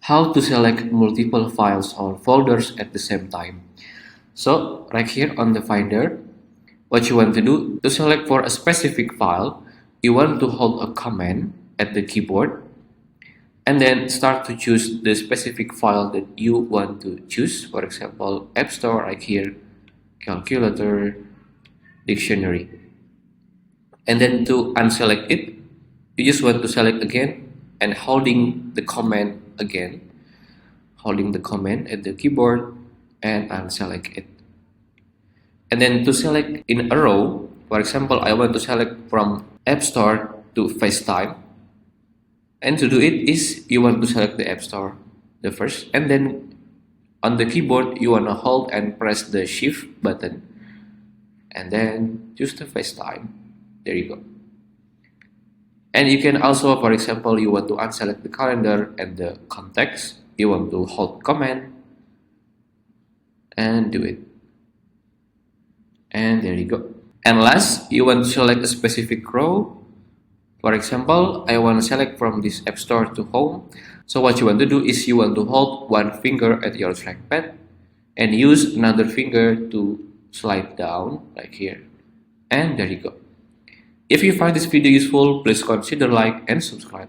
how to select multiple files or folders at the same time. So right here on the Finder, what you want to do to select for a specific file, you want to hold a command at the keyboard and then start to choose the specific file that you want to choose. For example, App Store right here, calculator, dictionary. And then to unselect it, you just want to select again and holding the command again, holding the command at the keyboard and unselect it. And then to select in a row, for example, I want to select from App Store to FaceTime. And to do it is you want to select the App Store the first, and then on the keyboard you want to hold and press the Shift button and then choose the FaceTime. There you go. And you can also, for example, you want to unselect the calendar and the context, you want to hold command and do it. And there you go. And last, you want to select a specific row. For example, I want to select from this App Store to Home. So what you want to do is you want to hold one finger at your trackpad and use another finger to slide down like here. And there you go. If you find this video useful, please consider like and subscribe.